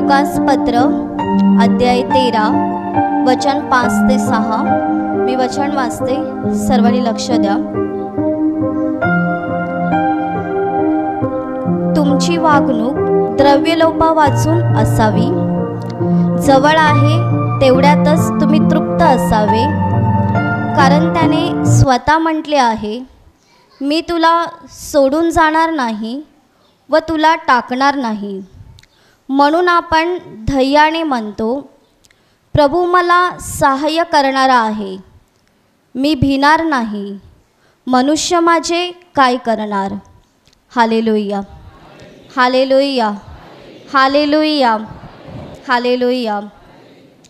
Lucas पत्र अध्याय 13 वचन 5 ते 6। मी वचन वाचते, सर्वांनी लक्ष द्या। तुमची वागणूक द्रव्यलोभा वाचून असावी, जवळ आहे तेवढ्यातच तुम्ही तृप्त असावे, कारण त्याने स्वतः म्हटले आहे, मी तुला सोडून जाणार नाही व तुला टाकणार नाही। म्हणून आपण धैर्याने म्हणतो, प्रभू मला सहाय्य करणारा आहे, मी भिणार नाही। मनुष्य माझे काय करणार? Hallelujah, hallelujah, hallelujah, hallelujah.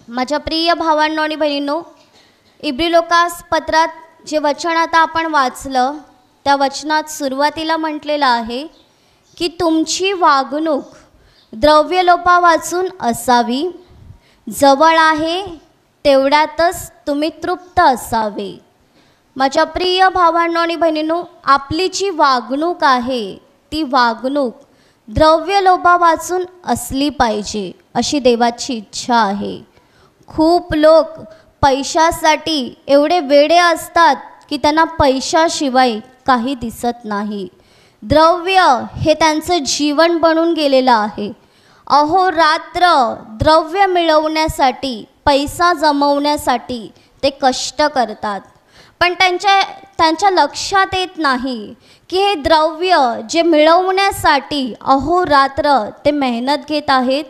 माझ्या प्रिय भावांनो आणि बहिणींनो, इब्री लोकास पत्रात जे वचन आता आपण वाचलं त्या वचनात सुरुवातीला म्हटलेलं आहे की तुमची वागणूक द्रव्यलोभा वाचून असावी, जवळ आहे तेवढ्यातच तुम्ही तृप्त असावे। माझ्या प्रिय भावांनो आणि बहिणींनो, आपली जी वागणूक आहे ती वागणूक द्रव्यलोभा वाचून असली पाहिजे अशी देवाची इच्छा आहे। खूप लोक पैशासाठी एवढे वेडे असतात की त्यांना पैशाशिवाय काही दिसत नाही। द्रव्य हे त्यांचं जीवन बनून गेलेलं आहे। अहोरात्र द्रव्य मिळवण्यासाठी, पैसा जमवण्यासाठी ते कष्ट करतात, पण त्यांच्या लक्षात येत नाही की हे द्रव्य जे मिळवण्यासाठी अहोरात्र ते मेहनत घेत आहेत,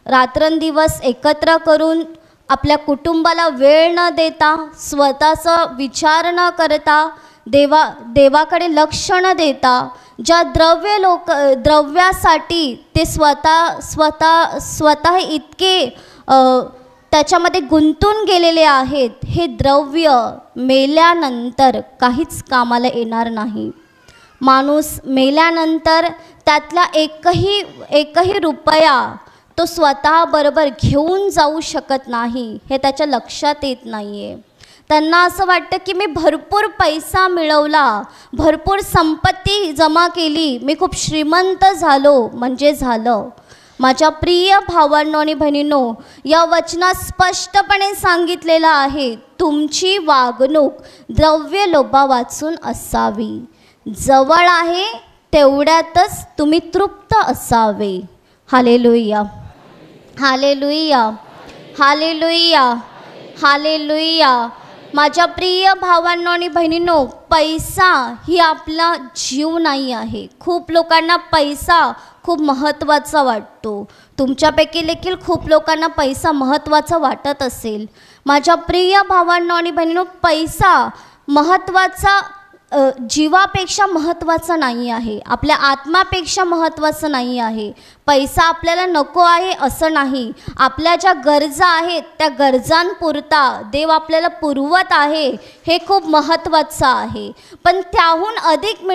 रात्रंदिवस एकत्र करून आपल्या कुटुंबाला वेळ न देता, स्वतःचा विचार न करता, देवाकडे लक्ष न देता, ज्या द्रव्यासाठी ते स्वतः इतके त्याच्यामध्ये गुंतून गेलेले आहेत, हे द्रव्य मेल्यानंतर काहीच कामाला येणार नाही। माणूस मेल्यानंतर त्यातला एकही रुपया तो स्वतःबरोबर घेऊन जाऊ शकत नाही, हे त्याच्या लक्षात येत नाही आहे। त्यांना असं वाटतं की मी भरपूर पैसा मिळवला, भरपूर संपत्ती जमा केली, मी खूप श्रीमंत झालो म्हणजे झालं। माझ्या प्रिय भावांनो आणि बहिणींनो, या वचनात स्पष्टपणे सांगितलेलं आहे, तुमची वागणूक द्रव्यलोभा वाचून असावी, जवळ आहे तेवढ्यातच तुम्ही तृप्त असावे। Hallelujah, hallelujah, hallelujah, hallelujah. माझ्या प्रिय भावांनो आणि बहिणींनो, पैसा ही आपला जीव नाही आहे। खूप लोकांना पैसा खूप महत्त्वाचा वाटतो, तुमच्यापैकी देखील खूप लोकांना पैसा महत्त्वाचा वाटत असेल। माझ्या प्रिय भावांनो आणि बहिणींनो, पैसा महत्त्वाचा जीवापेक्षा महत्त्वाचा नाही आहे, आपल्या आत्मापेक्षा महत्त्वाचं नाही आहे। पैसा आपल्याला नको आहे असं नाही, आपल्या ज्या गरजा आहेत त्या गरजांपुरता देव आपल्याला पुरवत आहे, हे खूप महत्त्वाचं आहे। पण त्याहून अधिक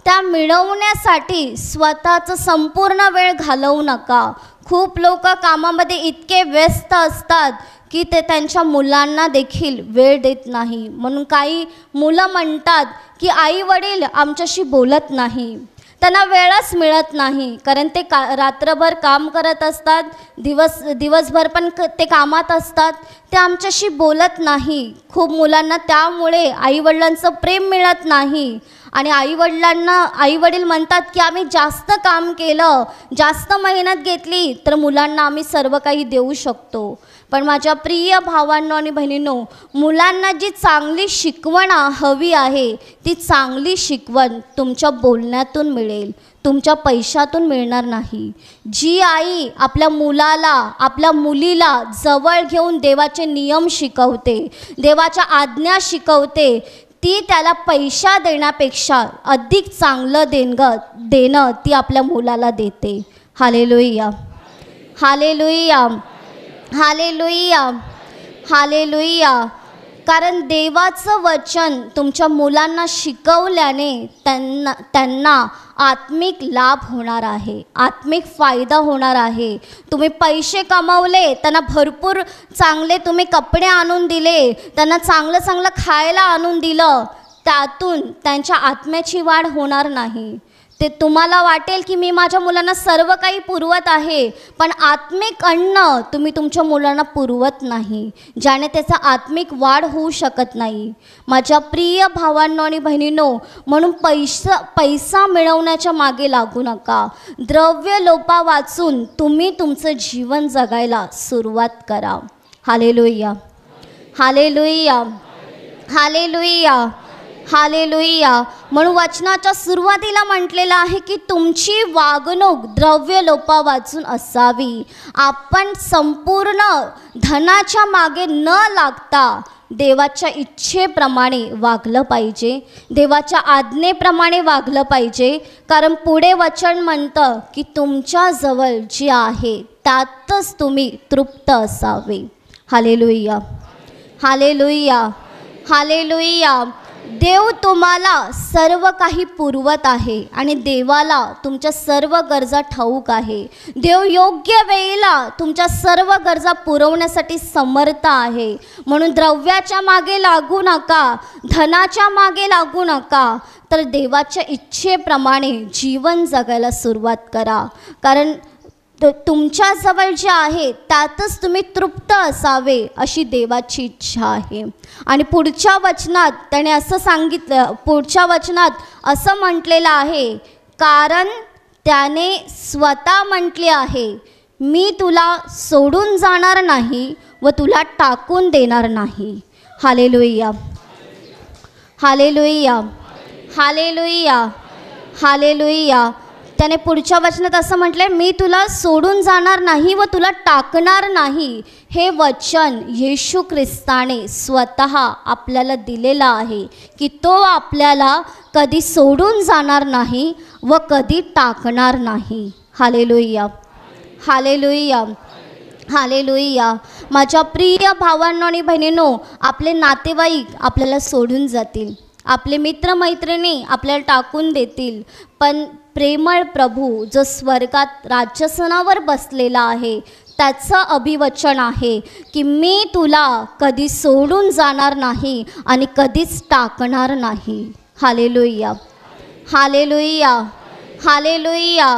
त्या मिळवण्यासाठी स्वतःचं संपूर्ण वेळ घालवू नका। खूप लोक कामामध्ये इतके व्यस्त असतात की ते त्यांच्या मुलांना देखील वेळ देत नाही। म्हणून काही मुलं म्हणतात की आई वडील आमच्याशी बोलत नाही, त्यांना वेळच मिळत नाही, कारण ते रात्रभर काम करत असतात, दिवसभर पण ते कामात असतात, ते आमच्याशी बोलत नाही। खूप मुलांना त्यामुळे आईवडिलांचं प्रेम मिळत नाही आणि आईवडील म्हणतात की आम्ही जास्त काम केलं, जास्त मेहनत घेतली तर मुलांना आम्ही सर्व काही देऊ शकतो। पण माझ्या प्रिय भावांनो आणि बहिणींनो, मुलांना जी चांगली शिकवण हवी आहे ती चांगली शिकवण तुमच्या बोलण्यातून मिळेल, तुमच्या पैशातून मिळणार नाही। जी आई आपल्या मुलाला, आपल्या मुलीला जवळ घेऊन देवाचे नियम शिकवते, देवाच्या आज्ञा शिकवते, ती त्याला पैसा देण्यापेक्षा अधिक चांगलं देणं ती आपल्या मुलाला देते। Hallelujah, hallelujah, hallelujah, hallelujah. कारण देवाचं वचन तुमच्या मुलांना शिकवल्याने त्यांना आत्मिक लाभ होणार आहे, आत्मिक फायदा होणार आहे। तुम्ही पैसे कमवले, त्यांना भरपूर चांगले तुम्ही कपडे आणून दिले, त्यांना चांगलं खायला आणून दिलं, त्यातून त्यांच्या आत्म्याची वाढ होणार नाही। ते तुम्हाला वाटेल की मी माझ्या मुलांना सर्व काही पुरवत आहे, पण आत्मिक अन्न तुम्ही तुमच्या मुलांना पुरवत नाही, ज्याने त्याचा आत्मिक वाढ होऊ शकत नाही. माझ्या प्रिय भावांनो आणि बहिणींनो, म्हणून पैसा मिळवण्याच्या मागे लागू नका. द्रव्य लोपा वाचून तुम्ही तुमचं जीवन जगायला सुरुवात करा. Hallelujah, hallelujah, hallelujah, hallelujah. म्हणून वचनाच्या सुरुवातीला म्हटलेलं आहे की तुमची वागणूक द्रव्य लोपा वाचून असावी. आपण संपूर्ण धनाच्या मागे न लागता देवाच्या इच्छेप्रमाणे वागलं पाहिजे, देवाच्या आज्ञेप्रमाणे वागलं पाहिजे. कारण पुढे वचन म्हणतं की तुमच्याजवळ जे आहे त्यातच तुम्ही तृप्त असावे. Hallelujah, hallelujah, hallelujah. देव तुम्हाला सर्व काही पुरवत आहे आणि देवाला तुमच्या सर्व गरजा ठाऊक आहे. देव योग्य वेळेला तुमच्या सर्व गरजा पुरवण्यासाठी समर्थ आहे. म्हणून द्रव्याच्या मागे लागू नका, धनाच्या मागे लागू नका, तर देवाच्या इच्छेप्रमाणे जीवन जगायला सुरुवात करा. कारण तुमच्याजवळ जे आहे त्यातच तुम्ही तृप्त असावे अशी देवाची इच्छा आहे. आणि पुढच्या वचनात त्याने असं सांगितलं, पुढच्या वचनात असं म्हटलेलं आहे, कारण त्याने स्वतः म्हटले आहे, मी तुला सोडून जाणार नाही व तुला टाकून देणार नाही. Hallelujah, hallelujah, hallelujah, hallelujah. त्याने पुढच्या वचनात असं म्हटलं आहे, मी तुला सोडून जाणार नाही व तुला टाकणार नाही. हे वचन येशू ख्रिस्ताने स्वतः आपल्याला दिलेलं आहे की तो आपल्याला कधी सोडून जाणार नाही व कधी टाकणार नाही. Hallelujah, hallelujah, hallelujah. माझ्या प्रिय भावांनो आणि बहिणींनो, आपले नातेवाईक आपल्याला सोडून जातील, आपले मित्रमैत्रिणी आपल्याला टाकून देतील, पण प्रेमळ प्रभू जो स्वर्गात राज्यासनावर बसलेला आहे त्याचं अभिवचन आहे की मी तुला कधी सोडून जाणार नाही आणि कधीच टाकणार नाही. Hallelujah, hallelujah, hallelujah,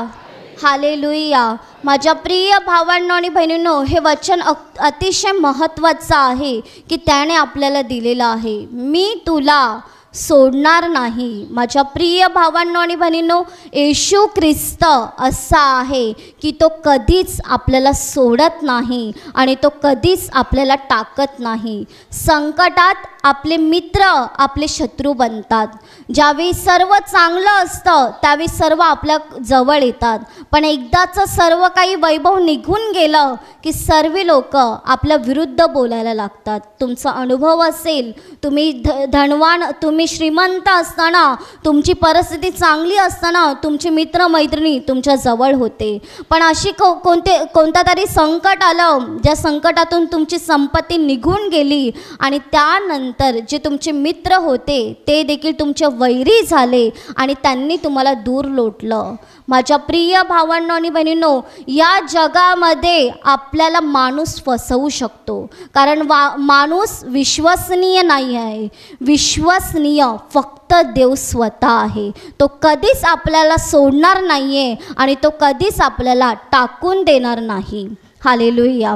hallelujah. माझ्या प्रिय भावांनो आणि बहिणींनो, हे वचन अतिशय महत्त्वाचं आहे की त्याने आपल्याला दिलेलं आहे, मी तुला सोडणार नाही. माझ्या प्रिय भावांनो आणि बहिणींनो, येशू ख्रिस्त असा आहे की तो कधीच आपल्याला सोडत नाही आणि तो कधीच आपल्याला टाकत नाही. संकटात आपले मित्र आपले शत्रू बनतात. ज्यावेळी सर्व चांगलं असतं त्यावेळी सर्व आपल्या जवळ येतात, पण एकदाचं सर्व काही वैभव निघून गेलं की सर्व लोक आपल्या विरुद्ध बोलायला लागतात. तुमचा अनुभव असेल, तुम्ही धनवान, तुम्ही श्रीमंत असताना, तुमची परिस्थिती चांगली असताना तुमचे मित्रमैत्रिणी तुमच्या जवळ होते, पण अशी कोणता तरी संकट आलं, ज्या संकटातून तुमची संपत्ती निघून गेली आणि त्यानंतर जे तुमचे मित्र होते ते देखील तुमचे वैरी झाले आणि त्यांनी तुम्हाला दूर लोटलं. माझ्या प्रिय भावांनो आणि बहिणींनो, या जगामध्ये आपल्याला माणूस फसवू शकतो, कारण माणूस विश्वसनीय नाही आहे. विश्वसनीय फक्त देव स्वतः आहे. तो कधीच आपल्याला सोडणार नाही आहे आणि तो कधीच आपल्याला टाकून देणार नाही. Hallelujah,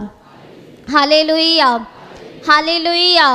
hallelujah, hallelujah,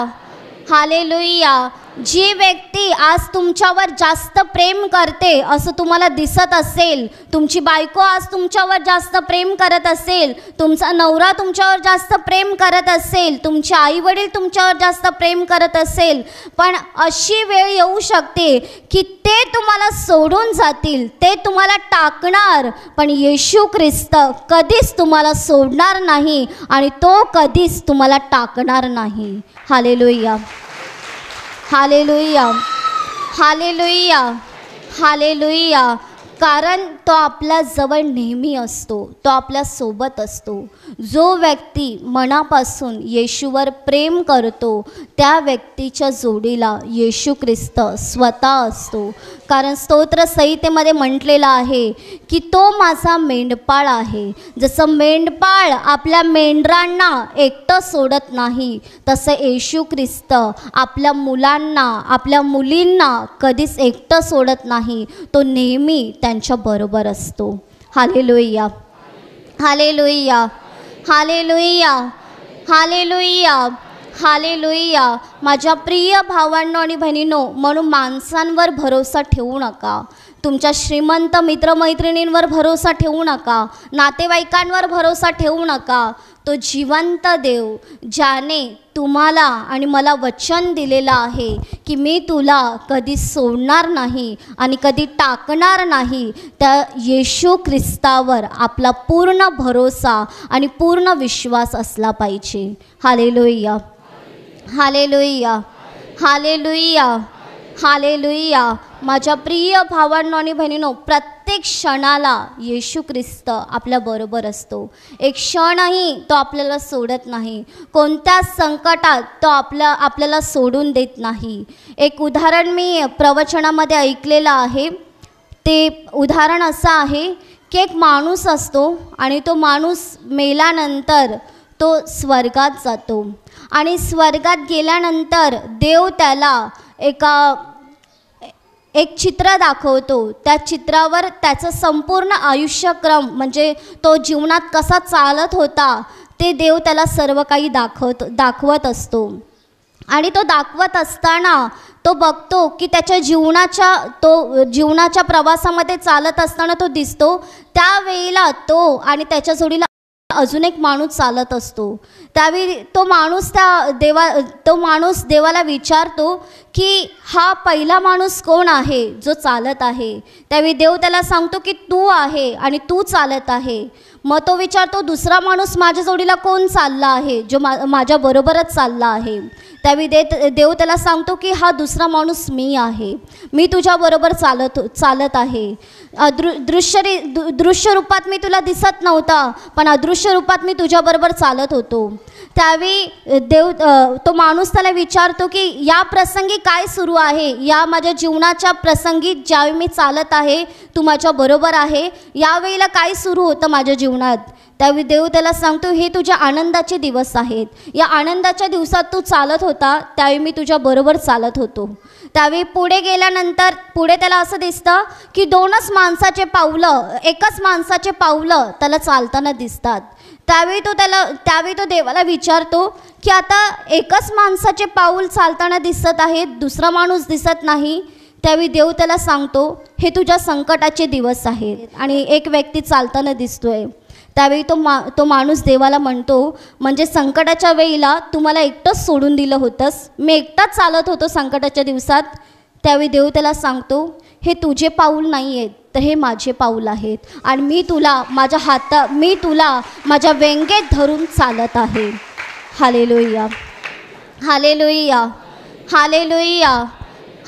hallelujah. जी व्यक्ती आज तुमच्यावर जास्त प्रेम करते असं तुम्हाला दिसत असेल, तुमची बायको आज तुमच्यावर जास्त प्रेम करत असेल, तुमचा नवरा तुमच्यावर जास्त प्रेम करत असेल, तुमचे आईवडील तुमच्यावर जास्त प्रेम करत असेल, पण अशी वेळ येऊ शकते की ते तुम्हाला सोडून जातील, ते तुम्हाला टाकणार, पण येशू ख्रिस्त कधीच तुम्हाला सोडणार नाही आणि तो कधीच तुम्हाला टाकणार नाही. Hallelujah, hallelujah, hallelujah, hallelujah. कारण तो आपल्या जवळ नेहमी असतो, तो आपल्या सोबत असतो. जो व्यक्ती मनापासून येशूवर प्रेम करतो त्या व्यक्तीच्या जोडीला येशू ख्रिस्त स्वतः असतो. कारण स्तोत्र संहितेमध्ये म्हटलेलं आहे की तो माझा मेंढपाळ आहे. जसं मेंढपाळ आपल्या मेंढरांना एकटं सोडत नाही, तसं येशू ख्रिस्त आपल्या मुलांना, आपल्या मुलींना कधीच एकटं सोडत नाही. तो नेहमी त्यांच्याबरोबर असतो. Hallelujah, hallelujah, hallelujah, hallelujah, hallelujah. माझ्या प्रिय भावांनो आणि बहिणींनो, म्हणून माणसांवर भरोसा ठेवू नका. तुमच्या श्रीमंत मित्रमैत्रिणींवर भरोसा ठेवू नका. नातेवाईकांवर भरोसा ठेवू नका. तो जिवंत देव ज्याने तुम्हाला आणि मला वचन दिलेलं आहे की मी तुला कधी सोडणार नाही आणि कधी टाकणार नाही, त्या येशू ख्रिस्तावर आपला पूर्ण भरोसा आणि पूर्ण विश्वास असला पाहिजे. Hallelujah, hallelujah, hallelujah, hallelujah. माझ्या प्रिय भावांनो आणि बहिणींनो, प्रत्येक क्षणाला येशू ख्रिस्त आपल्याबरोबर असतो. एक क्षणही तो आपल्याला सोडत नाही. कोणत्या संकटात तो आपल्याला सोडून देत नाही. एक उदाहरण मी प्रवचनामध्ये ऐकलेलं आहे. ते उदाहरण असं आहे की एक माणूस असतो आणि तो माणूस मेल्यानंतर तो स्वर्गात जातो आणि स्वर्गात गेल्यानंतर देव त्याला एक चित्र दाखवतो. त्या चित्रावर त्याचं संपूर्ण आयुष्यक्रम, म्हणजे तो जीवनात कसा चालत होता ते देव त्याला सर्व काही दाखवत असतो. आणि तो दाखवत असताना तो बघतो की त्याच्या जीवनाच्या प्रवासामध्ये चालत असताना तो दिसतो. त्यावेळेला तो आणि त्याच्या जोडीला अजून एक माणूस चालत असतो. त्यावेळी तो माणूस देवाला विचारतो की हा पहिला माणूस कोण आहे जो चालत आहे. त्यावेळी देव त्याला सांगतो की तू आहे आणि तू चालत आहे. मग तो विचारतो दुसरा माणूस माझ्या जोडीला कोण चालला आहे, जो माझ्याबरोबरच चालला आहे. त्यावेळी देव त्याला सांगतो की हा दुसरा माणूस मी आहे, मी तुझ्याबरोबर चालत आहे. दृश्य रूपात मी तुला दिसत नव्हता, पण अदृश्य रूपात मी तुझ्याबरोबर चालत होतो. त्यावेळी तो माणूस त्याला विचारतो की या प्रसंगी काय सुरू आहे, या माझ्या जीवनाच्या प्रसंगी ज्यावेळी मी चालत आहे तू माझ्याबरोबर आहे, यावेळेला काय सुरू होतं माझ्या जीवनात. त्यावेळी देव त्याला सांगतो हे तुझ्या आनंदाचे दिवस आहेत. या आनंदाच्या दिवसात तू चालत होता, त्यावेळी मी तुझ्याबरोबर चालत होतो. त्यावेळी पुढे गेल्यानंतर पुढे त्याला असं दिसतं की एकच माणसाचे पावलं त्याला चालताना दिसतात. त्यावेळी तो देवाला विचारतो की आता एकच माणसाचे पाऊल चालताना दिसत आहेत, दुसरा माणूस दिसत नाही. त्यावेळी देव त्याला सांगतो हे तुझ्या संकटाचे दिवस आहेत आणि एक व्यक्ती चालताना दिसतोय. त्यावेळी तो माणूस देवाला म्हणतो म्हणजे संकटाच्या वेळेला तू मला एकटंच सोडून दिलं होतंस, मी एकटाच चालत होतो संकटाच्या दिवसात. त्यावेळी देव त्याला सांगतो हे तुझे पाऊल नाही आहेत, तर हे माझे पाऊल आहेत आणि मी तुला माझ्या वेंगेत धरून चालत आहे. Hallelujah, hallelujah, hallelujah,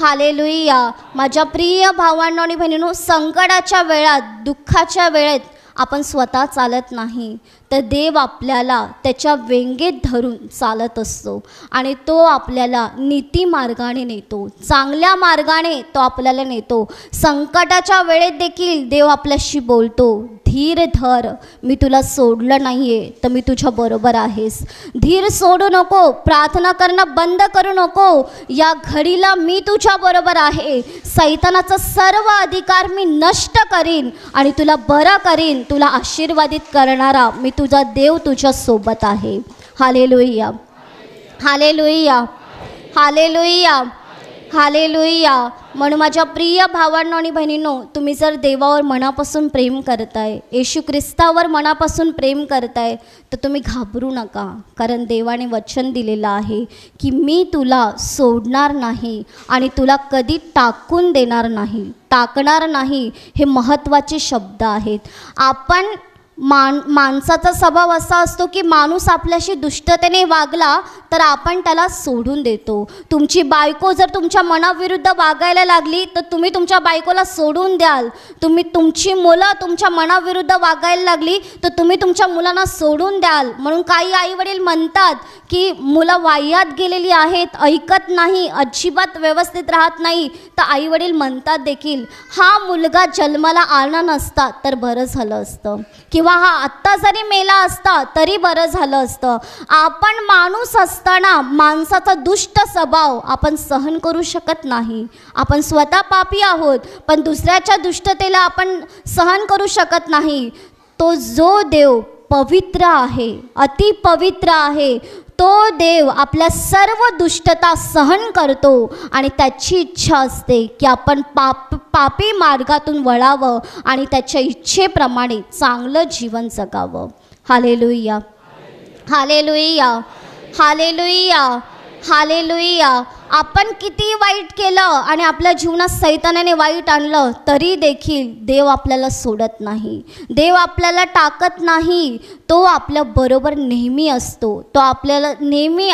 hallelujah. माझ्या प्रिय भावांनो आणि बहिणींनो, संकटाच्या वेळात, दुःखाच्या वेळेत आपण स्वतः चालत नाही, तर देव आपल्याला त्याच्या वेंगेत धरून चालत असतो आणि तो आपल्याला नीती मार्गाने नेतो, चांगल्या मार्गाने तो आपल्याला नेतो. संकटाच्या वेळेत देखील देव आपल्याशी बोलतो, धीर धर, मी तुला सोडलं नाही आहे, तर मी तुझ्याबरोबर आहेस. धीर सोडू नको, प्रार्थना करणं बंद करू नको, या घडीला मी तुझ्याबरोबर आहे. सैतानाचा सर्व अधिकार मी नष्ट करीन आणि तुला बरं करीन, तुला आशीर्वादित करणारा मी तुझा देव तुझ्या सोबत आहे. Hallelujah, hallelujah, hallelujah, hallelujah. म्हणून माझ्या प्रिय भावांनो आणि बहिणींनो, तुम्ही जर देवावर मनापासून प्रेम करताय, येशू ख्रिस्तावर मनापासून प्रेम करताय, तर तुम्ही घाबरू नका. कारण देवाने वचन दिलेलं आहे की मी तुला सोडणार नाही आणि तुला कधी टाकून देणार नाही, टाकणार नाही. हे महत्त्वाचे शब्द आहेत. माणसाचा स्वभाव असा असतो की माणूस आपल्याशी दुष्टतेने वागला तर आपण त्याला सोडून देतो. तुमची बायको जर तुमच्या मनाविरुद्ध वागायला लागली तर तुम्ही तुमच्या बायकोला सोडून द्याल. तुमची मुलं तुमच्या मनाविरुद्ध वागायला लागली तर तुम्ही तुमच्या मुलांना सोडून द्याल. म्हणून काही आईवडील म्हणतात की मुलं वाह्यात गेलेली आहेत, ऐकत नाही, अजिबात व्यवस्थित राहत नाही. तर आईवडील म्हणतात देखील, हा मुलगा जन्माला आला नसता तर बरं झालं असतं, किंवा हा आत्ता जरी मेला असता तरी बरं झालं असतं. आपण माणूस असताना माणसाचा दुष्ट स्वभाव आपण सहन करू शकत नाही. आपण स्वतः पापी आहोत, पण दुसऱ्याच्या दुष्टतेला आपण सहन करू शकत नाही. तो जो देव पवित्र आहे, अति पवित्र आहे, तो देव आपल्या सर्व दुष्टता सहन करतो आणि त्याची इच्छा असते की आपण पापी मार्गातून वळावं आणि त्याच्या इच्छेप्रमाणे चांगलं जीवन जगावं. Hallelujah, hallelujah, hallelujah, hallelujah. आपण किती वाईट केलं आणि आपल्या जीवनात सैतानाने वाईट आणलं तरी देखील देव आपल्याला सोडत नाही, देव आपल्याला टाकत नाही. तो आपल्याबरोबर नेहमी असतो. तो आपल्याला नेहमी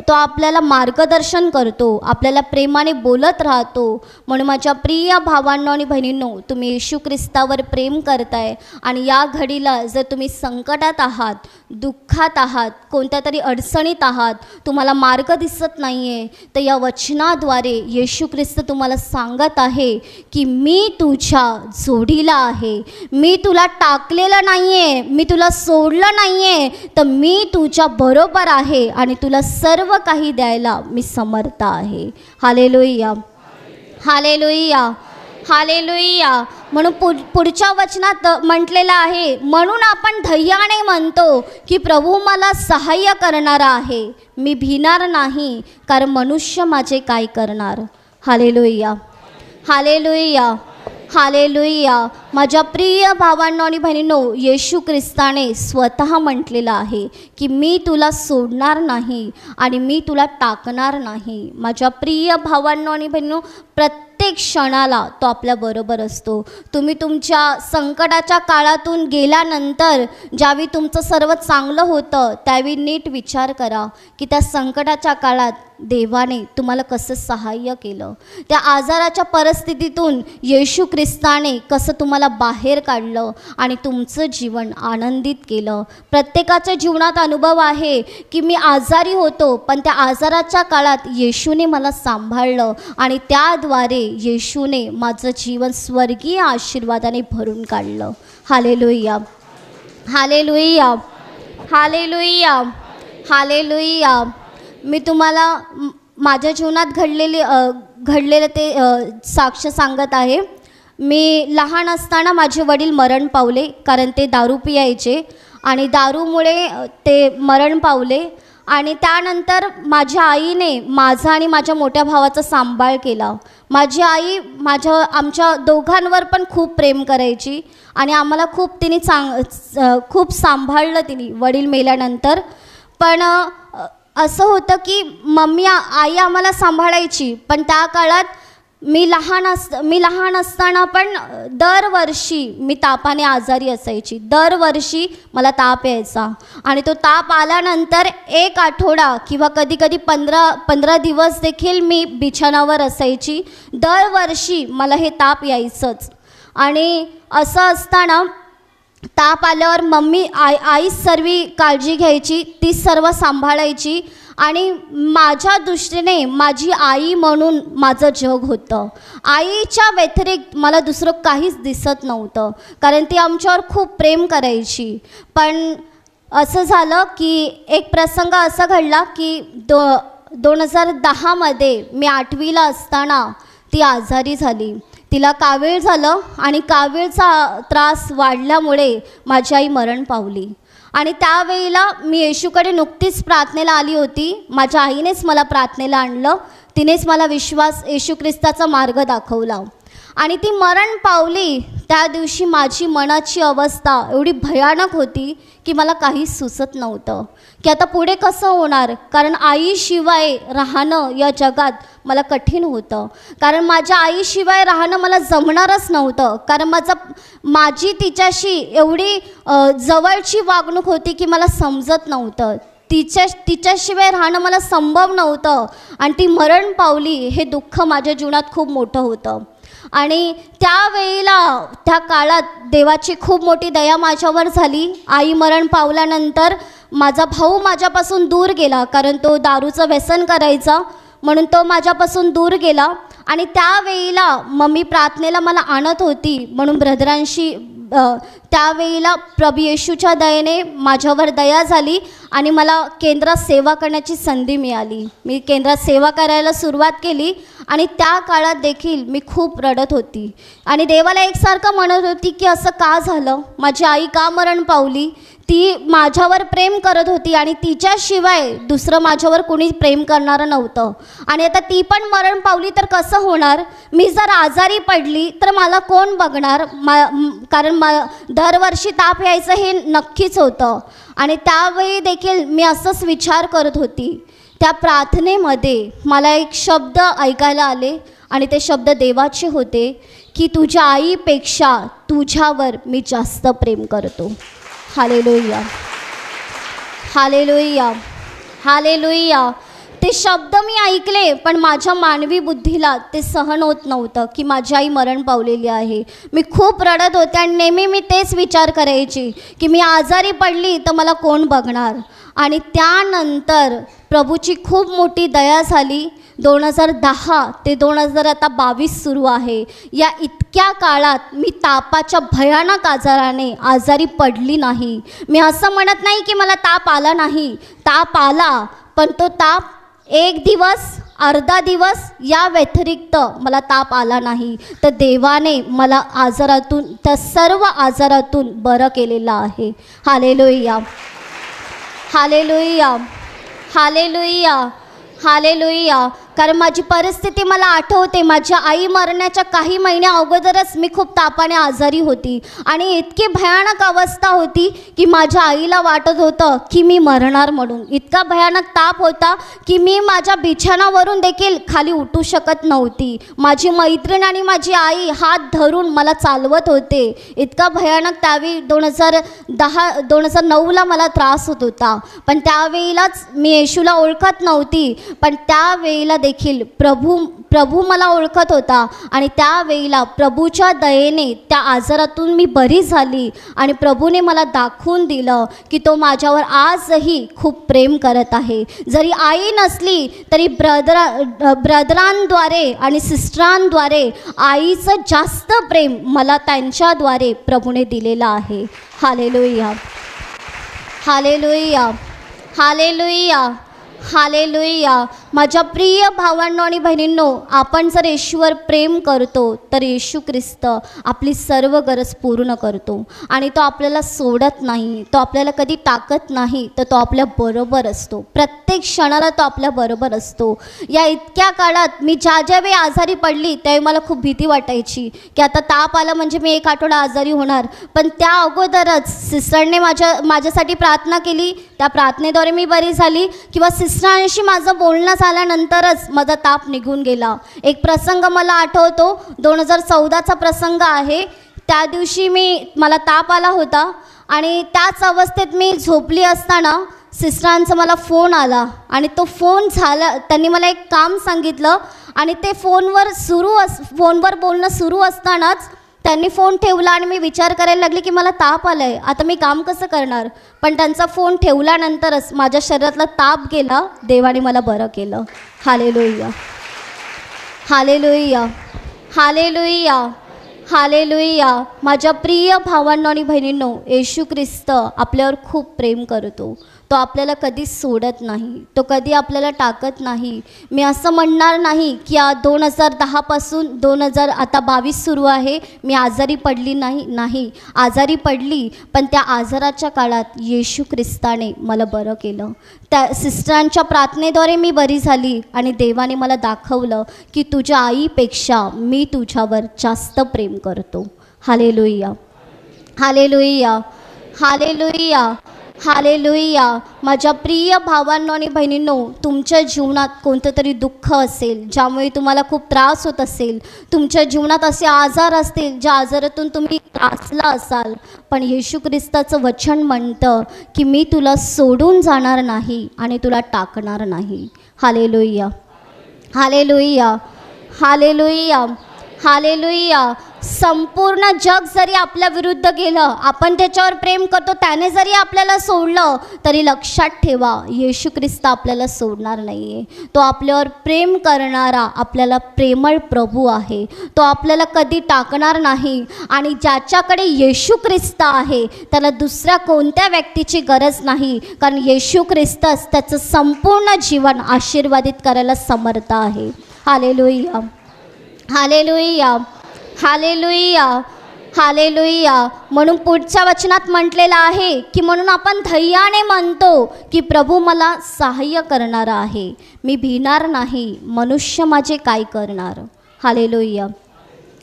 तो आपल्याला मार्गदर्शन करतो, आपल्याला प्रेमाने बोलत राहतो. म्हणून माझ्या प्रिय भावांनो आणि बहिणींनो, तुम्ही येशू ख्रिस्तावर प्रेम करताय आणि या घडीला जर तुम्ही संकटात आहात, दुःखात आहात, कोणत्या तरी अडचणीत आहात, तुम्हाला मार्ग दिसत नाही आहे, तर या वचनाद्वारे येशू ख्रिस्त तुम्हाला सांगत आहे की मी तुझ्या जोडीला आहे, मी तुला टाकलेलं नाही आहे, मी तुला सोडलं नाही आहे, तर मी तुझ्या बरोबर आहे आणि तुला सर्व काही द्यायला मी समर्थ आहे. Hallelujah, hallelujah, hallelujah. म्हणून पुढच्या वचनात म्हटलेलं आहे, म्हणून आपण धैर्याने म्हणतो की प्रभू मला सहाय्य करणारा आहे, मी भिणार नाही, कारण मनुष्य माझे काय करणार. Hallelujah, hallelujah, hallelujah. माझ्या प्रिय भावांनो आणि बहिणींनो, येशू ख्रिस्ताने स्वतः म्हटलेलं आहे की मी तुला सोडणार नाही आणि मी तुला टाकणार नाही. माझ्या प्रिय भावांनो आणि बहिणींनो, प्रत्येक क्षणाला तो आपल्याबरोबर असतो. तुम्ही तुमच्या संकटाच्या काळातून गेल्यानंतर ज्यावेळी तुमचं सर्व चांगलं होतं त्यावेळी नीट विचार करा की त्या संकटाच्या काळात देवाने तुम्हाला कसं सहाय्य केलं. त्या आजाराच्या परिस्थितीतून येशू ख्रिस्ताने कसं तुम्हाला बाहेर काढलं आणि तुमचं जीवन आनंदित केलं. प्रत्येकाच्या जीवनात अनुभव आहे की मी आजारी होतो, पण त्या आजाराच्या काळात येशूने मला सांभाळलं आणि त्याद्वारे येशूने माझं जीवन स्वर्गीय आशीर्वादाने भरून काढलं. Hallelujah, hallelujah, hallelujah, hallelujah. मी तुम्हाला माझ्या जीवनात घडलेलं ते साक्ष सांगत आहे. मी लहान असताना माझे वडील मरण पावले, कारण ते दारू पियायचे आणि दारूमुळे ते मरण पावले. आणि त्यानंतर माझ्या आईने माझा आणि माझ्या मोठ्या भावाचा सांभाळ केला. माझी आई आमच्या दोघांवर पण खूप प्रेम करायची आणि आम्हाला खूप सांभाळलं तिने वडील मेल्यानंतर. पण असं होतं की आई आम्हाला सांभाळायची, पण त्या काळात मी लहान असताना पण दरवर्षी मी तापाने आजारी असायची. दरवर्षी मला ताप यायचा आणि तो ताप आल्यानंतर 1 आठवडा किंवा कधी 15 दिवस देखील मी बिछाणावर असायची. दरवर्षी मला हे ताप यायचंच. आणि असं असताना ताप आल्यावर आई सर्व काळजी घ्यायची, ती सर्व सांभाळायची आणि माझ्या दृष्टीने माझी आई म्हणून माझं जग होतं. आईच्या व्यतिरिक्त मला दुसरं काहीच दिसत नव्हतं, कारण ती आमच्यावर खूप प्रेम करायची. पण असं झालं की एक प्रसंग असा घडला की 2010मध्ये मी 8वीला असताना ती आजारी झाली. तिला कावीळ झालं आणि कावीळचा त्रास वाढल्यामुळे माझी आई मरण पावली. आणि त्यावेळेला मी येशूकडे नुकतीच प्रार्थनेला आली होती. माझ्या आईनेच मला प्रार्थनेला आणलं, तिनेच मला येशू ख्रिस्ताचा मार्ग दाखवला आणि ती मरण पावली. त्या दिवशी माझी मनाची अवस्था एवढी भयानक होती की मला काहीच सुचत नव्हतं की आता पुढे कसं होणार. कारण आईशिवाय राहणं या जगात मला कठीण होतं, कारण माझ्या आईशिवाय राहणं मला जमणारच नव्हतं. कारण माझी तिच्याशी एवढी जवळची वागणूक होती की मला समजत नव्हतं. तिच्याशिवाय राहणं मला संभव नव्हतं आणि ती मरण पावली हे दुःख माझ्या जीवनात खूप मोठं होतं. आणि त्यावेळेला त्या काळात देवाची खूप मोठी दया माझ्यावर झाली. आई मरण पावल्यानंतर माझा भाऊ माझ्यापासून दूर गेला, कारण तो दारूचं व्यसन करायचा, म्हणून तो माझ्यापासून दूर गेला. आणि त्यावेळेला मम्मी प्रार्थनेला मला आणत होती, म्हणून ब्रदरांशी त्यावेळेला प्रभू येशूच्या दयेने माझ्यावर दया झाली आणि मला केंद्रात सेवा करण्याची संधी मिळाली. मी केंद्रात सेवा करायला सुरुवात केली आणि त्या काळात देखील मी खूप रडत होती आणि देवाला एकसारखं म्हणत होती की असं का झालं, माझी आई का मरण पावली. ती माझ्यावर प्रेम करत होती आणि तिच्याशिवाय दुसरं माझ्यावर कोणी प्रेम करणारं नव्हतं. आणि आता ती पण मरण पावली तर कसं होणार. मी जर आजारी पडली तर मला कोण बघणार, कारण दरवर्षी ताप यायचं हे नक्कीच होतं. आणि त्यावेळी देखील मी असंच विचार करत होती. त्या प्रार्थनेमध्ये मला एक शब्द ऐकायला आले आणि ते शब्द देवाचे होते की तुझ्या आईपेक्षा तुझ्यावर मी जास्त प्रेम करतो. Hallelujah, hallelujah, hallelujah. ते शब्द मी ऐकले, पण माझ्या मानवी बुद्धीला ते सहन होत नव्हतं की माझी आई मरण पावलेली आहे. मी खूप रडत होते आणि नेहमी मी तेच विचार करायची की मी आजारी पडली तर मला कोण बघणार. आणि त्यानंतर प्रभूची खूप मोठी दया झाली. 2010 ते 2022 सुरू आहे. या इतक्या काळात मी तापाच्या भयानक आजारी पडली नाही. मी असं म्हणत नाही की मला ताप आला नाही, ताप आला, पण तो ताप एक दिवस अर्धा दिवस या व्यतिरिक्त मला ताप आला नाही. तर देवाने मला आजारातून, त्या सर्व आजारातून बरं केलेलं आहे. Hallelujah, hallelujah, hallelujah, hallelujah. कारण माझी परिस्थिती मला आठवते. माझ्या आई मरण्याच्या काही महिन्या अगोदरच मी खूप तापाने आजारी होती आणि इतकी भयानक अवस्था होती की माझ्या आईला वाटत होतं की मी मरणार म्हणून. इतका भयानक ताप होता की मी माझ्या बिछाणावरून देखील खाली उठू शकत नव्हती. माझी मैत्रीण आणि माझी आई हात धरून मला चालवत होते. इतका भयानक त्यावेळी 2009ला मला त्रास होत होता. पण त्यावेळेलाच मी येशूला ओळखत नव्हती, पण त्यावेळेला देखील प्रभू मला ओळखत होता. आणि त्यावेळेला प्रभूच्या दयेने त्या आजारातून मी बरी झाली आणि प्रभूने मला दाखवून दिलं की तो माझ्यावर आजही खूप प्रेम करत आहे. जरी आई नसली तरी ब्रदरांद्वारे आणि सिस्टरांद्वारे आईचं जास्त प्रेम मला त्यांच्याद्वारे प्रभूने दिलेलं आहे. Hallelujah, hallelujah, hallelujah, hallelujah. माझ्या प्रिय भावांनो आणि बहिणींनो, आपण जर येशूवर प्रेम करतो तर येशू ख्रिस्त आपली सर्व गरज पूर्ण करतो आणि तो आपल्याला सोडत नाही, तो आपल्याला कधी टाकत नाही, तर तो आपल्या बरोबर असतो. प्रत्येक क्षणाला तो आपल्या बरोबर असतो. या इतक्या काळात मी ज्या वेळी आजारी पडली त्यावेळी मला खूप भीती वाटायची की आता ताप आला म्हणजे मी एक आठवडा आजारी होणार. पण त्या अगोदरच सिस्टरने माझ्यासाठी प्रार्थना केली. त्या प्रार्थनेद्वारे मी बरी झाली. किंवा सिस्टरांशी माझं बोलणं झाल्यानंतरच माझा ताप निघून गेला. एक प्रसंग मला आठवतो, 2014चा प्रसंग आहे. त्या दिवशी मला ताप आला होता आणि त्याच अवस्थेत मी झोपली असताना सिस्टरांचा मला फोन आला आणि तो फोन झाला, त्यांनी मला एक काम सांगितलं आणि ते फोनवर बोलणं सुरू असतानाच त्यांनी फोन ठेवला आणि मी विचार करायला लागले की मला ताप आला आहे, आता मी काम कसं करणार. पण त्यांचा फोन ठेवल्यानंतरच माझ्या शरीरातला ताप गेला. देवाने मला बरं केलं. Hallelujah, hallelujah, hallelujah, hallelujah. माझ्या प्रिय भावांनो आणि बहिणींनो, येशू ख्रिस्त आपल्यावर खूप प्रेम करतो. तो आपल्याला कधीच सोडत नाही, तो कधी आपल्याला टाकत नाही. मी असं म्हणणार नाही की 2010पासून 2022 सुरू आहे मी आजारी पडली नाही, आजारी पडली, पण त्या आजाराच्या काळात येशू ख्रिस्ताने मला बरं केलं. त्या सिस्टरांच्या प्रार्थनेद्वारे मी बरी झाली आणि देवाने मला दाखवलं की तुझ्या आईपेक्षा मी तुझ्यावर जास्त प्रेम करतो. Hallelujah, hallelujah, hallelujah, hallelujah. माझ्या प्रिय भावांनो आणि बहिणींनो, तुमच्या जीवनात कोणतं तरी दुःख असेल ज्यामुळे तुम्हाला खूप त्रास होत असेल, तुमच्या जीवनात असे आजार असतील ज्या आजारातून तुम्ही त्रासला असाल, पण येशू ख्रिस्ताचं वचन म्हणतं की मी तुला सोडून जाणार नाही आणि तुला टाकणार नाही. Hallelujah, hallelujah, hallelujah, hallelujah. संपूर्ण जग जरी आपल्या विरुद्ध गेलं, आपण त्याच्यावर प्रेम करतो, त्याने जरी आपल्याला सोडलं, तरी लक्षात ठेवा येशू ख्रिस्त आपल्याला सोडणार नाही आहे. तो आपल्यावर प्रेम करणारा आपल्याला प्रेमळ प्रभू आहे. तो आपल्याला कधी टाकणार नाही. आणि ज्याच्याकडे येशू ख्रिस्त आहे त्याला दुसऱ्या कोणत्या व्यक्तीची गरज नाही, कारण येशू ख्रिस्तच त्याचं संपूर्ण जीवन आशीर्वादित करायला समर्थ आहे. Hallelujah, hallelujah, hallelujah, hallelujah. म्हणून पुढच्या वचनात म्हटलेलं आहे की म्हणून आपण धैर्याने म्हणतो की प्रभू मला सहाय्य करणार आहे, मी भिणार नाही, मनुष्य माझे काय करणार. Hallelujah,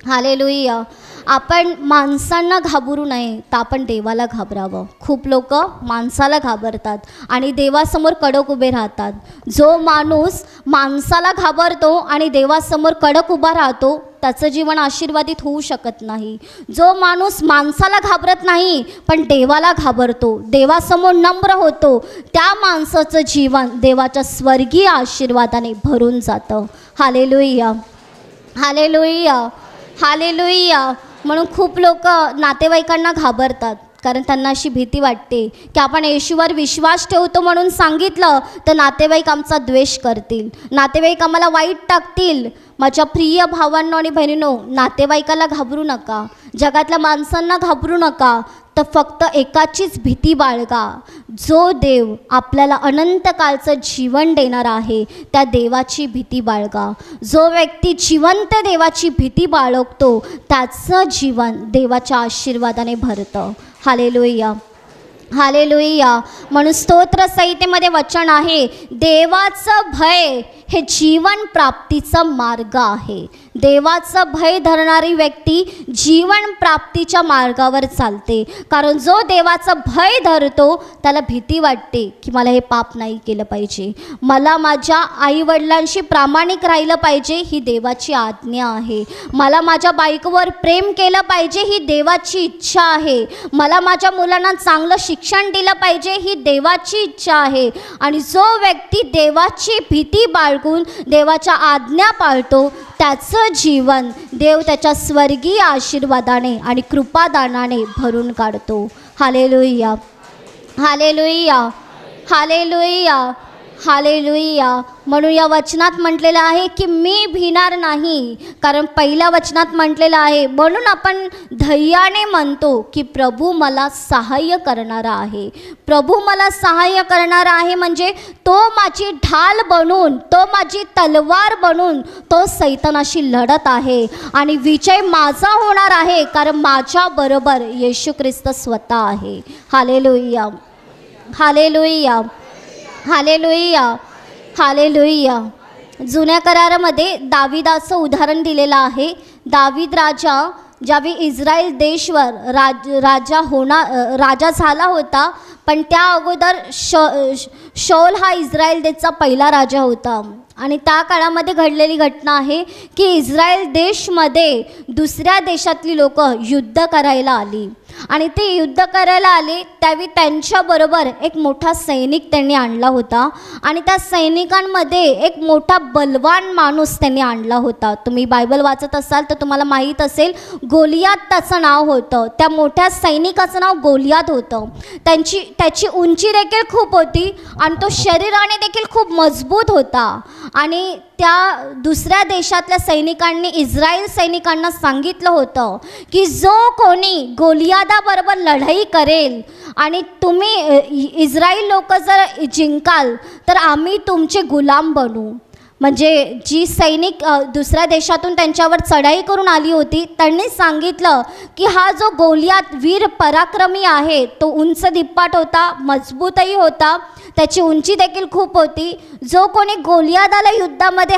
hallelujah. आपण माणसांना घाबरू नये तर आपण देवाला घाबरावं. खूप लोक माणसाला घाबरतात आणि देवासमोर कडक उभे राहतात. जो माणूस माणसाला घाबरतो आणि देवासमोर कडक उभा राहतो त्याचं जीवन आशीर्वादित होऊ शकत नाही. जो माणूस माणसाला घाबरत नाही पण देवाला घाबरतो, देवासमोर नम्र होतो, त्या माणसाचं जीवन देवाच्या स्वर्गीय आशीर्वादाने भरून जातं. Hallelujah, hallelujah, hallelujah. म्हणून खूप लोक नातेवाईकांना घाबरतात, कारण त्यांना अशी भीती वाटते की आपण येशूवर विश्वास ठेवतो म्हणून सांगितलं तर नातेवाईक आमचा द्वेष करतील, नातेवाईक आम्हाला वाईट टाकतील. माझ्या प्रिय भावांनो आणि बहिणींनो, नातेवाईकाला घाबरू नका, जगातल्या माणसांना घाबरू नका, तर फक्त एकाचीच भीती बाळगा. जो देव आपल्याला अनंतकालचं जीवन देणार आहे त्या देवाची भीती बाळगा. जो व्यक्ती जिवंत देवाची भीती बाळगतो त्याचं जीवन देवाच्या आशीर्वादाने भरतं. Hallelujah, hallelujah. म्हणून स्तोत्र संहितेमध्ये वचन आहे, देवाचं भय हे जीवन प्राप्तीचा मार्ग आहे. देवाचं भय धरणारी व्यक्ती जीवन प्राप्तीच्या मार्गावर चालते, कारण जो देवाचं भय धरतो त्याला भीती वाटते की मला हे पाप नाही केलं पाहिजे, मला माझ्या आईवडिलांशी प्रामाणिक राहिलं पाहिजे, ही देवाची आज्ञा आहे, मला माझ्या बायकोवर प्रेम केलं पाहिजे, ही देवाची इच्छा आहे, मला माझ्या मुलांना चांगलं शिक्षण दिलं पाहिजे, ही देवाची इच्छा आहे. आणि जो व्यक्ती देवाची भीती बाळगून देवाच्या आज्ञा पाळतो त्याचं जीवन देव त्याच्या स्वर्गीय आशीर्वादाने आणि कृपादानाने भरून काढतो. Hallelujah, hallelujah, hallelujah, hallelujah. म्हणून या वचनात म्हटलेलं आहे की मी भिणार नाही, कारण पहिल्या वचनात म्हटलेलं आहे म्हणून आपण धैर्याने म्हणतो की प्रभू मला सहाय्य करणारा आहे. प्रभू मला सहाय्य करणारा आहे म्हणजे तो माझी ढाल बनून, तो माझी तलवार बनून तो सैतानाशी लढत आहे आणि विजय माझा होणार आहे, कारण माझ्याबरोबर येशू ख्रिस्त स्वतः आहे. Hallelujah, hallelujah, hallelujah, hallelujah. जुन्या करारामध्ये दाविदाचं उदाहरण दिलेलं आहे. दावीद राजा ज्यावेळी इस्रायल देशवर राजा झाला होता, पण त्या अगोदर शौल हा इस्रायल देशचा पहिला राजा होता. आणि त्या काळामध्ये घडलेली घटना आहे की इस्रायल देशमध्ये दुसऱ्या देशातली लोक युद्ध करायला आली आणि ते युद्ध करायला आले. त्यावेळी त्यांच्याबरोबर एक मोठा सैनिक त्यांनी आणला होता आणि त्या सैनिकांमध्ये एक मोठा बलवान माणूस त्यांनी आणला होता. तुम्ही बायबल वाचत असाल तर तुम्हाला माहीत असेल, गोलियात त्याचं नाव होतं. त्या मोठ्या सैनिकाचं नाव गोलियात होतं. त्याची उंची देखील खूप होती आणि तो शरीराने देखील खूप मजबूत होता. आणि त्या दुसऱ्या देशातल्या सैनिकांनी इस्रायल सैनिकांना सांगितलं होतं की जो कोणी गोलियादाबरोबर लढाई करेल आणि तुम्ही इस्रायल लोक जर जिंकाल तर आम्ही तुमचे गुलाम बनू. म्हणजे जी सैनिक दुसऱ्या देशातून त्यांच्यावर चढाई करून आली होती त्यांनी सांगितलं की हा जो गोलियात वीर पराक्रमी आहे तो उंच धिप्पाट होता, मजबूतही होता, त्याची उंची देखील खूप होती. जो कोणी गोलियादाला युद्धामध्ये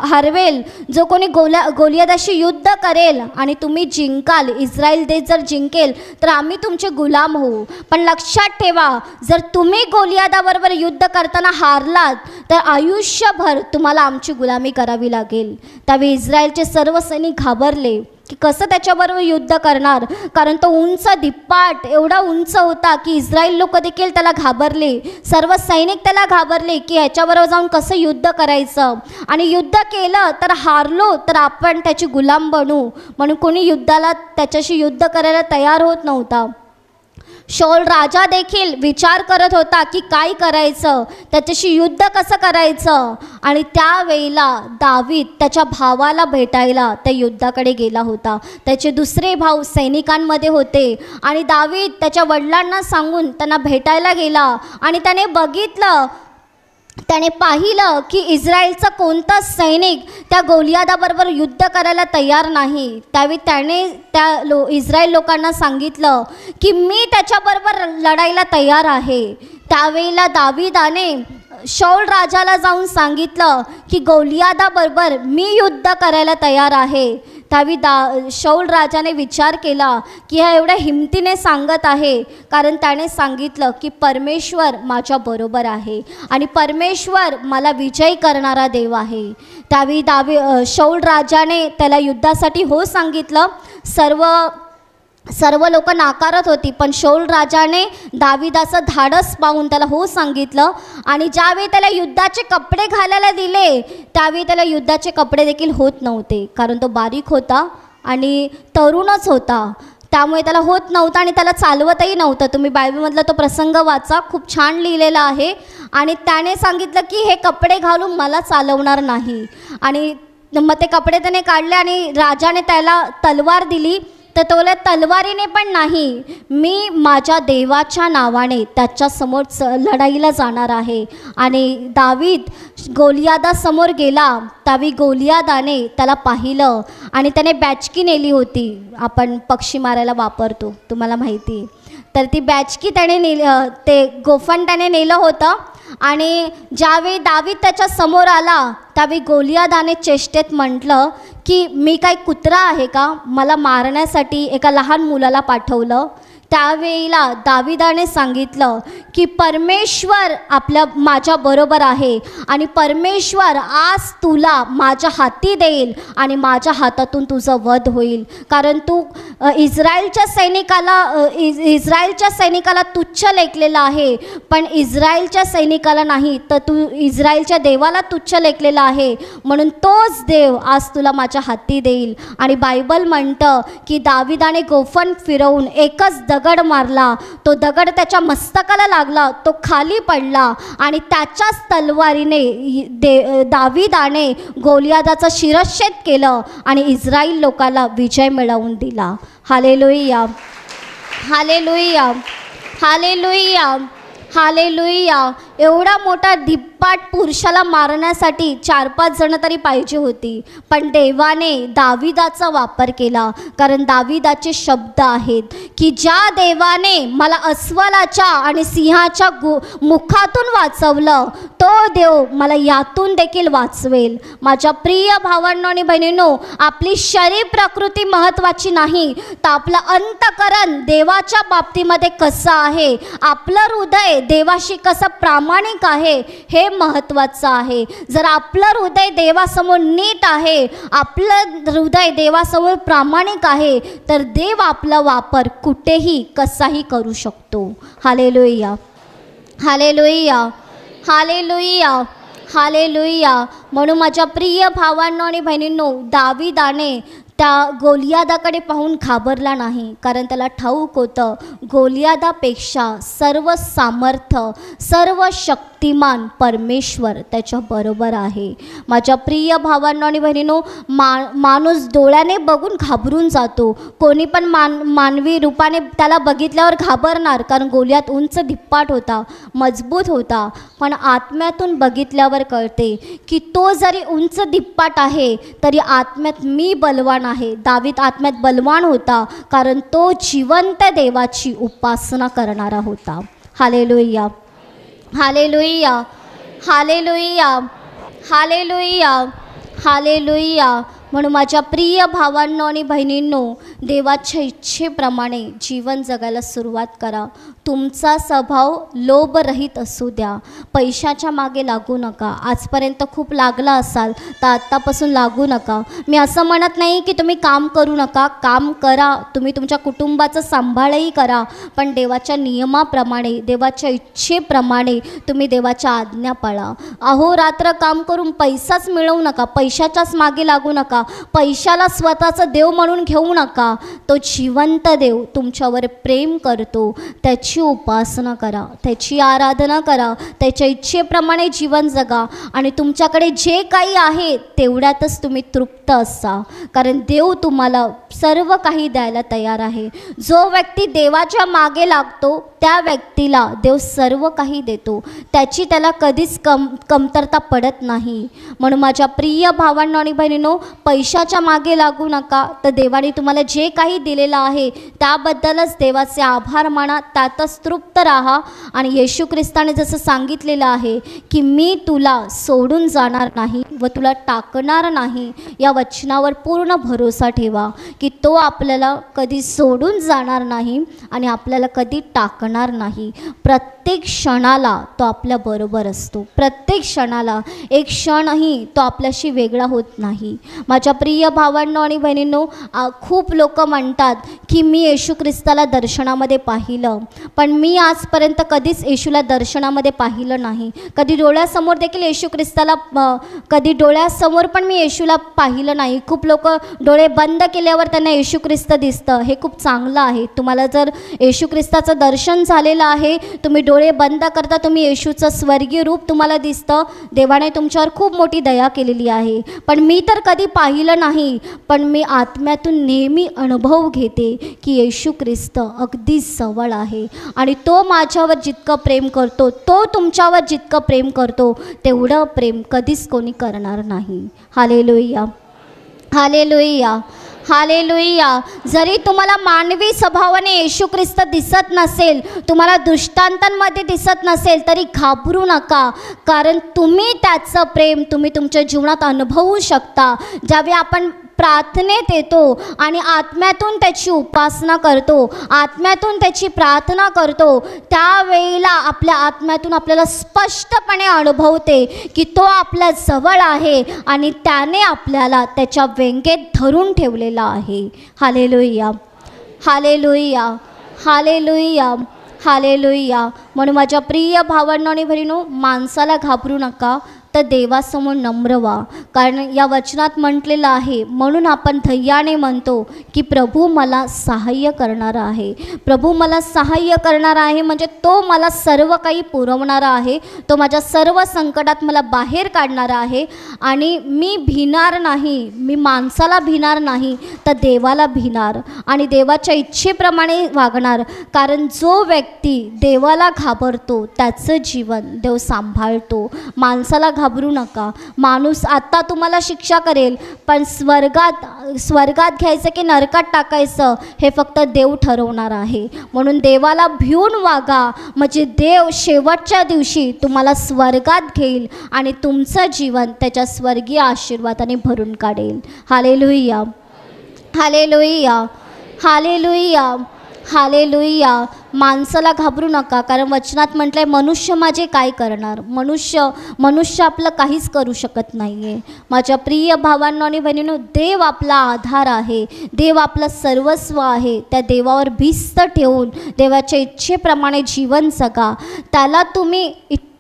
हरवेल, जो कोणी गोलियादाशी युद्ध करेल आणि तुम्ही जिंकाल, इस्रायल देश जर जिंकेल तर आम्ही तुमचे गुलाम होऊ. पण लक्षात ठेवा, जर तुम्ही गोलियादाबरोबर युद्ध करताना हारलात तर आयुष्यभर तुम्हाला आमची गुलामी करावी लागेल. त्यावेळी इस्रायलचे सर्व सैनिक घाबरले की कसं त्याच्याबरोबर युद्ध करणार, कारण तो उंच धिप्पाट एवढा उंच होता की इस्रायल लोक देखील त्याला घाबरले. सर्व सैनिक त्याला घाबरले की ह्याच्याबरोबर जाऊन कसं युद्ध करायचं, आणि युद्ध केलं तर हारलो तर आपण त्याची गुलाम बनू, म्हणून कोणी युद्धाला त्याच्याशी युद्ध करायला तयार होत नव्हता. शौल राजा देखील विचार करत होता की काय करायचं, त्याच्याशी युद्ध कसं करायचं. आणि त्यावेळेला दावीद त्याच्या भावाला भेटायला त्या युद्धाकडे गेला होता. त्याचे दुसरे भाऊ सैनिकांमध्ये होते आणि दावीद त्याच्या वडिलांना सांगून त्यांना भेटायला गेला आणि त्याने बघितलं, त्याने पाहिलं की इस्रायलचा कोणताच सैनिक त्या गोलियादाबरोबर युद्ध करायला तयार नाही. त्यावेळी त्याने इस्रायल लोकांना सांगितलं की मी त्याच्याबरोबर लढायला तयार आहे. त्यावेळेला दावीदाने शौल राजाला जाऊन सांगितलं की गोलियादाबरोबर मी युद्ध करायला तयार आहे. त्यावेळी शौल राजाने विचार केला की हा एवढ्या हिमतीने सांगत आहे, कारण त्याने सांगितलं की परमेश्वर माझ्याबरोबर आहे आणि परमेश्वर मला विजय करणारा देव आहे. त्यावेळी शौल राजाने त्याला युद्धासाठी हो सांगितलं. सर्व लोक नाकारत होती, पण शौल राजाने दावीदाचं धाडस पाहून त्याला हो सांगितलं. आणि ज्यावेळी त्याला युद्धाचे कपडे घालायला दिले त्यावेळी त्याला युद्धाचे कपडे देखील होत नव्हते, कारण तो बारीक होता आणि तरुणच होता, त्यामुळे त्याला होत नव्हतं आणि त्याला चालवतही नव्हतं. तुम्ही बायबलमधला तो प्रसंग वाचा, खूप छान लिहिलेला आहे. आणि त्याने सांगितलं की हे कपडे घालून मला चालवणार नाही. आणि मग ते कपडे त्याने काढले आणि राजाने त्याला तलवार दिली. तर तो तलवारीने पण नाही, मी माझ्या देवाच्या नावाने त्याच्यासमोर लढाईला जाणार आहे. आणि दावीद गोलियादासमोर गेला. त्यावेळी गोलियादाने त्याला पाहिलं आणि त्याने बॅचकी नेली होती, आपण पक्षी मारायला वापरतो तुम्हाला माहिती. तर ती बॅचकी त्याने ते गोफण त्याने नेलं होतं. आणि ज्यावेळी दावीद त्याच्या समोर आला त्यावेळी गोलियादाने चेष्टेत म्हटलं की मी काय कुत्रा आहे का, मला मारण्यासाठी एका लहान मुलाला पाठवलं. त्यावेळेला दावीदाने सांगितलं की परमेश्वर माझ्याबरोबर आहे आणि परमेश्वर आज तुला माझ्या हाती देईल आणि माझ्या हातातून तुझं वध होईल, कारण तू इस्रायलच्या सैनिकाला तुच्छ लेखलेला आहे, पण इस्रायलच्या सैनिकाला नाही, तर तू इस्रायलच्या देवाला तुच्छ लेखलेला आहे, म्हणून तोच देव आज तुला माझ्या हाती देईल. आणि बायबल म्हणतं की दावीदाने गोफण फिरवून एकच दगड मारला, तो दगड त्याच्या मस्तकाला लागला, तो खाली पडला आणि त्याच्याच तलवारीने दावीदाने गोलियादाचा शिरच्छेद केलं आणि इस्रायल लोकांना विजय मिळवून दिला. Hallelujah, hallelujah, hallelujah, hallelujah. एवढा मोठा धिप्पाट पुरुषाला मारण्यासाठी 4-5 जण तरी पाहिजे होती, पण देवाने दावीदाचा वापर केला, कारण दावीदाचे शब्द आहेत की ज्या देवाने मला अस्वलाच्या आणि सिंहाच्या मुखातून वाचवलं, तो देव मला यातून देखील वाचवेल. माझ्या प्रिय भावांनो आणि बहिणींनो, आपली शरीर प्रकृती महत्त्वाची नाही, तर आपलं अंतःकरण देवाच्या बाबतीमध्ये कसं आहे, आपलं हृदय देवाशी कसं प्रामाणिक आहे हे महत्त्वाचं आहे. जर आपलं हृदय देवासमोर नीट आहे, आपलं हृदय देवासमोर प्रामाणिक आहे, तर देव आपला वापर कुठेही कसाही करू शकतो. Hallelujah, hallelujah, hallelujah, hallelujah. म्हणून माझ्या प्रिय भावांनो आणि बहिणींनो, दावीदाने त्या गोलियादाकडे पाहून घाबरला नाही, कारण त्याला ठाऊक होतं गोलियादापेक्षा सर्व सामर्थ्य, सर्व शक्तिमान परमेश्वर त्याच्याबरोबर आहे. माझ्या प्रिय भावांनो आणि बहिणींनो, माणूस डोळ्याने बघून घाबरून जातो, कोणी पण मानवी रूपाने त्याला बघितल्यावर घाबरणार, कारण गोलियात उंच धिप्पाट होता, मजबूत होता, पण आत्म्यातून बघितल्यावर कळते की तो जरी उंच धिप्पाट आहे तरी आत्म्यात मी बलवान आहे. दावीद आत्म्यात बलवान होता, कारण तो जिवंत देवाची उपासना करणारा होता. Hallelujah, hallelujah, hallelujah, hallelujah, hallelujah. म्हणून माझ्या प्रिय भावांनो आणि बहिणींनो, देवाच्या इच्छेप्रमाणे जीवन जगायला सुरुवात करा. तुमचा स्वभाव लोभरहित असू द्या. पैशाच्या मागे लागू नका. आजपर्यंत खूप लागला असाल तर आत्तापासून लागू नका. मी असं म्हणत नाही की तुम्ही काम करू नका, काम करा. तुम्ही तुमच्या कुटुंबाचं सांभाळही करा, पण देवाच्या नियमाप्रमाणे, देवाच्या इच्छेप्रमाणे तुम्ही देवाच्या आज्ञा पाळा. अहोरात्र काम करून पैसाच मिळवू नका, पैशाच्याच मागे लागू नका. पैशाला स्वतःचं देव म्हणून घेऊ नका. तो जिवंत देव तुमच्यावर प्रेम करतो. त्याची उपासना करा, त्याची आराधना करा, त्याच्या इच्छेप्रमाणे जीवन जगा आणि तुमच्याकडे जे काही आहे तेवढ्यातच तुम्ही तृप्त असा, कारण देव तुम्हाला सर्व काही द्यायला तयार आहे. जो व्यक्ती देवाच्या मागे लागतो त्या व्यक्तीला देव सर्व काही देतो. त्याला कधीच कमतरता पडत नाही. म्हणून माझ्या प्रिय भावांनो आणि बहिणींनो, पैशाच्या मागे लागू नका. तर देवाने तुम्हाला जे काही दिलेलं आहे त्याबद्दलच देवाचे आभार माना, त्यातच तृप्त राहा. आणि येशू ख्रिस्ताने जसं सांगितलेलं आहे की मी तुला सोडून जाणार नाही व तुला टाकणार नाही, या वचनावर पूर्ण भरोसा ठेवा की तो आपल्याला कधी सोडून जाणार नाही आणि आपल्याला कधी टाकणार नाही. प्रत्येक क्षणाला तो आपल्याबरोबर असतो. प्रत्येक क्षणाला एक क्षणही तो आपल्याशी वेगळा होत नाही. माझ्या प्रिय भावांनो आणि बहिणींनो, खूप लोक म्हणतात की मी येशू ख्रिस्ताला दर्शनामध्ये पाहिलं, पण मी आजपर्यंत कधीच येशूला दर्शनामध्ये पाहिलं नाही. कधी डोळ्यासमोर देखील येशू ख्रिस्ताला कधी डोळ्यासमोर पण मी येशूला पाहिलं नाही. खूप लोक डोळे बंद केल्यावर त्यांना येशू ख्रिस्त दिसतं. हे खूप चांगलं आहे. तुम्हाला जर येशू ख्रिस्ताचं दर्शन झालेलं आहे, तुम्ही डोळे बंद करता, तुम्ही येशूचं स्वर्गीय रूप तुम्हाला दिसतं. देवाने तुमच्यावर खूप मोठी दया केलेली आहे. पण मी तर कधी पाहिलं नाही, पण मी आत्म्यातून नेहमी अनुभव घेते की येशू ख्रिस्त अगदी जवळ आहे आणि तो माझ्यावर जितकं प्रेम करतो, तो तुमच्यावर जितकं प्रेम करतो, तेवढं प्रेम कधीच कोणी करणार नाही. Hallelujah, hallelujah, hallelujah. जरी तुम्हाला मानवी स्वभावाने येशू ख्रिस्त दिसत नसेल, तुम्हाला दृष्टांतांमध्ये दिसत नसेल, तरी घाबरू नका, कारण तुम्ही त्याचं प्रेम तुम्ही तुमच्या जीवनात अनुभवू शकता. ज्यावेळी आपण प्रार्थनेत येतो आणि आत्म्यातून त्याची उपासना करतो, आत्म्यातून त्याची प्रार्थना करतो, त्यावेळेला आपल्या आत्म्यातून आपल्याला स्पष्टपणे अनुभवते की तो आपल्या जवळ आहे आणि त्याने आपल्याला त्याच्या वेंगेत धरून ठेवलेला आहे. Hallelujah, hallelujah, hallelujah, hallelujah. म्हणून माझ्या प्रिय भावांनो आणि बहिणींनो, माणसाला घाबरू नका, तर देवासमोर नम्र व्हा. कारण या वचनात म्हटलेलं आहे, म्हणून आपण धैर्याने म्हणतो की प्रभू मला सहाय्य करणारा आहे. प्रभू मला सहाय्य करणारा आहे म्हणजे तो मला सर्व काही पुरवणारा आहे, तो माझ्या सर्व संकटात मला बाहेर काढणारा आहे. आणि मी भिणार नाही, मी माणसाला भिणार नाही, तर देवाला भिणार आणि देवाच्या इच्छेप्रमाणे वागणार. कारण जो व्यक्ती देवाला घाबरतो त्याचं जीवन देव सांभाळतो. माणसाला घाबरू नका. माणूस आता तुम्हाला शिक्षा करेल, पण स्वर्गात घ्यायचं की नरकात टाकायचं हे फक्त देव ठरवणार आहे. म्हणून देवाला भिवून वागा, म्हणजे देव शेवटच्या दिवशी तुम्हाला स्वर्गात घेईल आणि तुमचं जीवन त्याच्या स्वर्गीय आशीर्वादाने भरून काढेल. Hallelujah, hallelujah, hallelujah, hallelujah. माणसाला घाबरू नका, कारण वचनात म्हटलं आहे मनुष्य माझे काय करणार. मनुष्य आपलं काहीच करू शकत नाही आहे. माझ्या प्रिय भावांनो आणि बहिणींनो, देव आपला आधार आहे, देव आपलं सर्वस्व आहे. त्या देवावर भिस्त ठेवून देवाच्या इच्छेप्रमाणे जीवन जगा. त्याला तुम्ही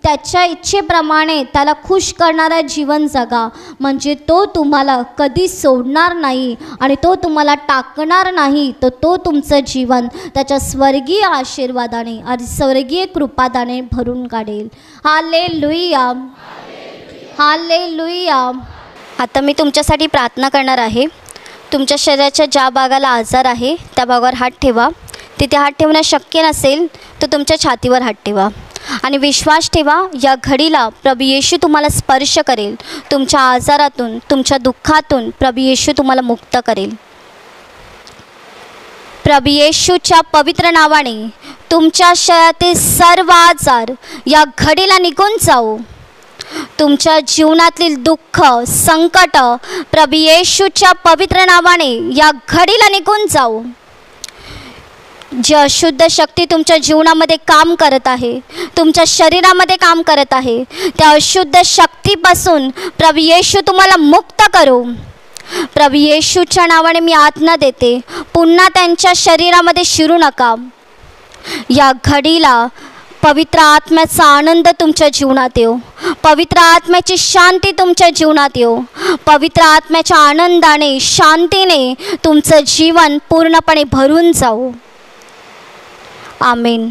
त्याच्या इच्छेप्रमाणे त्याला खुश करणारा जीवन जगा, म्हणजे तो तुम्हाला कधी सोडणार नाही आणि तो तुम्हाला टाकणार नाही. तर तो तुमचं जीवन त्याच्या स्वर्गीय आशीर्वादाने आणि स्वर्गीय कृपादाने भरून काढेल. Hallelujah, hallelujah. आता मी तुमच्यासाठी प्रार्थना करणार आहे. तुमच्या शरीराच्या ज्या भागाला आजार आहे त्या भागावर हात ठेवा. तिथे हात ठेवणं शक्य नसेल तर तुमच्या छातीवर हात ठेवा आणि विश्वास ठेवा, या घडीला प्रभू येशू तुम्हाला स्पर्श करेल. तुमच्या आजारातून, तुमच्या दुःखातून प्रभू येशू तुम्हाला मुक्त करेल. प्रभू येशूच्या पवित्र नावाने तुमच्या शरीरातील सर्व आजार या घडीला निघून जाऊ. तुमच्या जीवनातील दुःख संकट प्रभू येशूच्या पवित्र नावाने या घडीला निघून जाऊ. जी अशुद्ध शक्ती तुमच्या जीवनामध्ये काम करत आहे, तुमच्या शरीरामध्ये काम करत आहे, त्या अशुद्ध शक्तीपासून प्रभू येशू तुम्हाला मुक्त करू. प्रभू येशूच्या नावाने मी आज्ञा देते, पुन्हा त्यांच्या शरीरामध्ये शिरू नका. या घडीला पवित्र आत्म्याचा आनंद तुमच्या जीवनात येऊ. पवित्र आत्म्याची शांती तुमच्या जीवनात येऊ. पवित्र आत्म्याच्या आनंदाने शांतीने तुमचं जीवन पूर्णपणे भरून जाऊ. आमेन.